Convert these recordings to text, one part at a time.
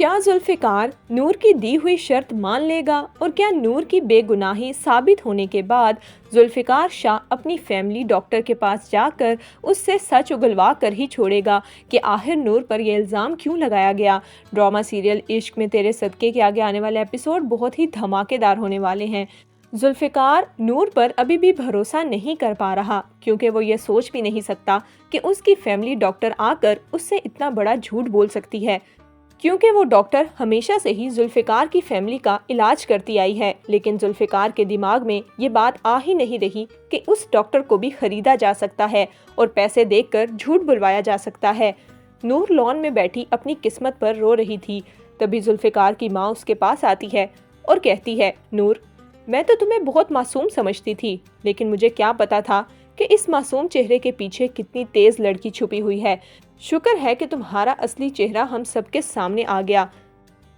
क्या जुल्फिकार नूर की दी हुई शर्त मान लेगा और क्या नूर की बेगुनाही साबित होने के बाद जुल्फिकार शाह अपनी फैमिली डॉक्टर के पास जाकर उससे सच उगलवा कर ही छोड़ेगा कि आखिर नूर पर यह इल्ज़ाम क्यों लगाया गया। ड्रामा सीरियल इश्क में तेरे सदके के आगे आने वाले एपिसोड बहुत ही धमाकेदार होने वाले हैं। जुल्फिकार नूर पर अभी भी भरोसा नहीं कर पा रहा क्योंकि वो ये सोच भी नहीं सकता कि उसकी फैमिली डॉक्टर आकर उससे इतना बड़ा झूठ बोल सकती है, क्योंकि वो डॉक्टर हमेशा से ही जुल्फिकार की फैमिली का इलाज करती आई है। लेकिन जुल्फिकार के दिमाग में ये बात आ ही नहीं रही कि उस डॉक्टर को भी खरीदा जा सकता है और पैसे देकर झूठ बुलवाया जा सकता है। नूर लॉन में बैठी अपनी किस्मत पर रो रही थी। तभी जुल्फिकार की माँ उसके पास आती है और कहती है, नूर, मैं तो तुम्हें बहुत मासूम समझती थी, लेकिन मुझे क्या पता था कि इस मासूम चेहरे के पीछे कितनी तेज लड़की छुपी हुई है। शुक्र है कि तुम्हारा असली चेहरा हम सबके सामने आ गया।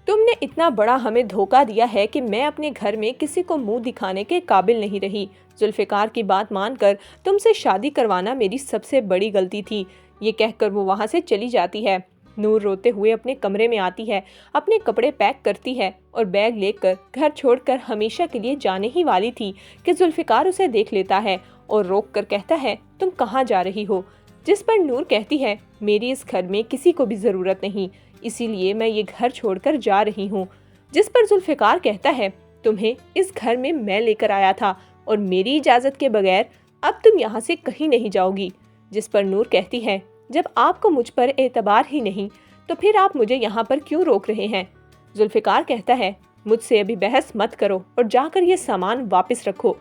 तुमने इतना बड़ा हमें धोखा दिया है कि मैं अपने घर में किसी को मुंह दिखाने के काबिल नहीं रही। जुल्फिकार की बात मानकर तुमसे शादी करवाना मेरी सबसे बड़ी गलती थी। ये कहकर वो वहाँ से चली जाती है। नूर रोते हुए अपने कमरे में आती है, अपने कपड़े पैक करती है और बैग लेकर घर छोड़कर हमेशा के लिए जाने ही वाली थी कि जुल्फिकार उसे देख लेता है और रोक कर कहता है, तुम कहाँ जा रही हो? जिस पर नूर कहती है, मेरी इस घर में किसी को भी ज़रूरत नहीं, इसीलिए मैं ये घर छोड़कर जा रही हूँ। जिस पर जुल्फिकार कहता है, तुम्हें इस घर में मैं लेकर आया था और मेरी इजाज़त के बगैर अब तुम यहाँ से कहीं नहीं जाओगी। जिस पर नूर कहती है, जब आपको मुझ पर एतबार ही नहीं तो फिर आप मुझे यहाँ पर क्यों रोक रहे हैं? जुल्फिकार कहता है, मुझसे अभी बहस मत करो और जाकर ये सामान वापस रखो।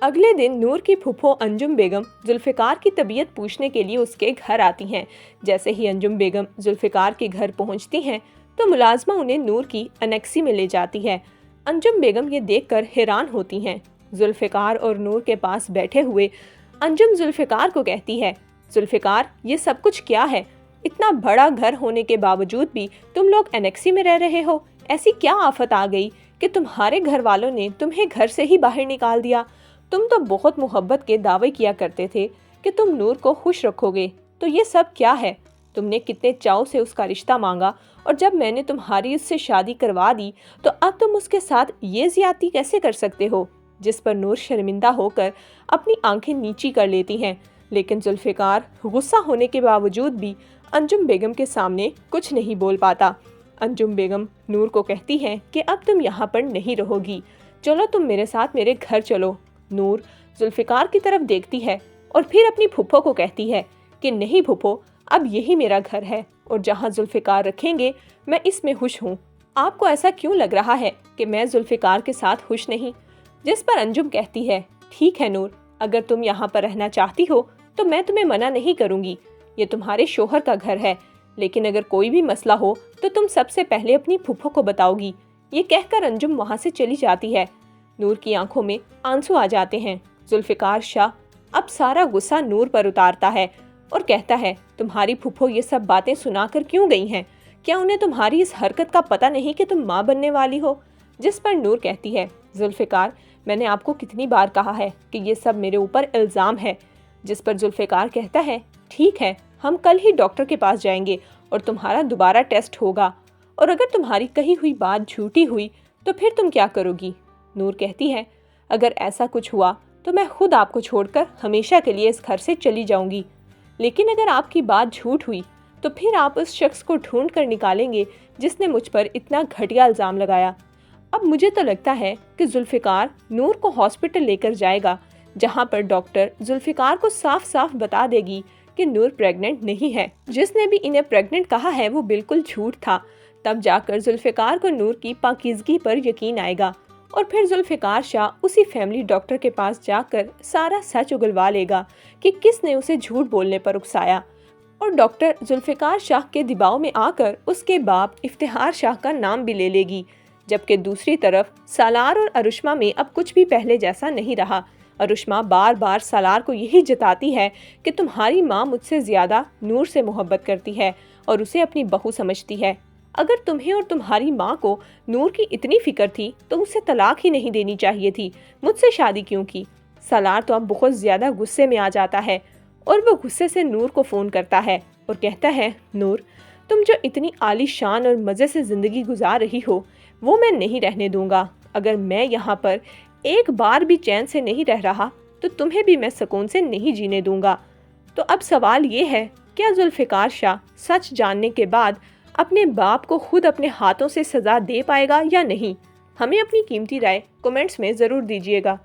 अगले दिन नूर की फूफो अंजुम बेगम जुल्फिकार की तबीयत पूछने के लिए उसके घर आती हैं। जैसे ही अंजुम बेगम जुल्फिकार के घर पहुंचती हैं तो मुलाजमा उन्हें नूर की अनेक्सी में ले जाती है। अंजुम बेगम ये देखकर हैरान होती हैं। जुल्फिकार और नूर के पास बैठे हुए अंजुम जुल्फिकार को कहती है, जुल्फिकार, ये सब कुछ क्या है? इतना बड़ा घर होने के बावजूद भी तुम लोग एनेक्सी में रह रहे हो। ऐसी क्या आफत आ गई कि तुम्हारे घर वालों ने तुम्हें घर से ही बाहर निकाल दिया? तुम तो बहुत मोहब्बत के दावे किया करते थे कि तुम नूर को खुश रखोगे, तो ये सब क्या है? तुमने कितने चाव से उसका रिश्ता मांगा और जब मैंने तुम्हारी उससे शादी करवा दी तो अब तुम उसके साथ ये ज्यादती कैसे कर सकते हो? जिस पर नूर शर्मिंदा होकर अपनी आंखें नीची कर लेती हैं। लेकिन जुल्फिकार गुस्सा होने के बावजूद भी अंजुम बेगम के सामने कुछ नहीं बोल पाता। अंजुम बेगम नूर को कहती है कि अब तुम यहाँ पर नहीं रहोगी, चलो तुम मेरे साथ मेरे घर चलो। नूर जुल्फिकार की तरफ देखती है और फिर अपनी फूफो को कहती है कि नहीं फूफो, अब यही मेरा घर है और जहाँ जुल्फिकार रखेंगे मैं इसमें खुश हूँ। आपको ऐसा क्यों लग रहा है कि मैं जुल्फिकार के साथ खुश नहीं? जिस पर अंजुम कहती है, ठीक है नूर, अगर तुम यहाँ पर रहना चाहती हो तो मैं तुम्हें मना नहीं करूँगी। ये तुम्हारे शोहर का घर है, लेकिन अगर कोई भी मसला हो तो तुम सबसे पहले अपनी फूफो को बताओगी। ये कहकर अंजुम वहाँ से चली जाती है। नूर की आंखों में आंसू आ जाते हैं। जुल्फिकार शाह अब सारा गुस्सा नूर पर उतारता है और कहता है, तुम्हारी फूफो ये सब बातें सुनाकर क्यों गई हैं? क्या उन्हें तुम्हारी इस हरकत का पता नहीं कि तुम माँ बनने वाली हो? जिस पर नूर कहती है, जुल्फिकार, मैंने आपको कितनी बार कहा है कि ये सब मेरे ऊपर इल्ज़ाम है। जिस पर जुल्फिकार कहता है, ठीक है, हम कल ही डॉक्टर के पास जाएंगे और तुम्हारा दोबारा टेस्ट होगा, और अगर तुम्हारी कही हुई बात झूठी हुई तो फिर तुम क्या करोगी? नूर कहती है, अगर ऐसा कुछ हुआ तो मैं खुद आपको छोड़कर हमेशा के लिए इस घर से चली जाऊंगी, लेकिन अगर आपकी बात झूठ हुई तो फिर आप उस शख्स को ढूंढ कर निकालेंगे जिसने मुझ पर इतना घटिया इल्ज़ाम लगाया। अब मुझे तो लगता है कि जुल्फिकार नूर को हॉस्पिटल लेकर जाएगा, जहां पर डॉक्टर जुल्फिकार को साफ साफ बता देगी कि नूर प्रेग्नेंट नहीं है। जिसने भी इन्हें प्रेग्नेंट कहा है वो बिल्कुल झूठ था। तब जाकर जुल्फिकार को नूर की पाकीज़गी पर यकीन आएगा और फिर जुल्फिकार शाह उसी फैमिली डॉक्टर के पास जाकर सारा सच उगलवा लेगा कि किसने उसे झूठ बोलने पर उकसाया, और डॉक्टर जुल्फिकार शाह के दबाव में आकर उसके बाप इफ्तिखार शाह का नाम भी ले लेगी। जबकि दूसरी तरफ सालार और अरुष्मा में अब कुछ भी पहले जैसा नहीं रहा। अरुष्मा बार बार सालार को यही जताती है कि तुम्हारी माँ मुझसे ज़्यादा नूर से मोहब्बत करती है और उसे अपनी बहू समझती है। अगर तुम्हें और तुम्हारी माँ को नूर की इतनी फिक्र थी तो उसे तलाक ही नहीं देनी चाहिए थी, मुझसे शादी क्यों की? सालार तो अब बहुत ज़्यादा गुस्से में आ जाता है और वो गुस्से से नूर को फ़ोन करता है और कहता है, नूर, تم جو اتنی عالی شان اور مزے سے زندگی گزار رہی ہو وہ میں نہیں رہنے دوں گا۔ اگر میں یہاں پر ایک بار بھی چین سے نہیں رہ رہا تو تمہیں بھی میں سکون سے نہیں جینے دوں گا۔ تو اب سوال یہ ہے، کیا ذوالفقار شاہ سچ جاننے کے بعد اپنے باپ کو خود اپنے ہاتھوں سے سزا دے پائے گا یا نہیں؟ ہمیں اپنی قیمتی رائے کمنٹس میں ضرور دیجیے گا۔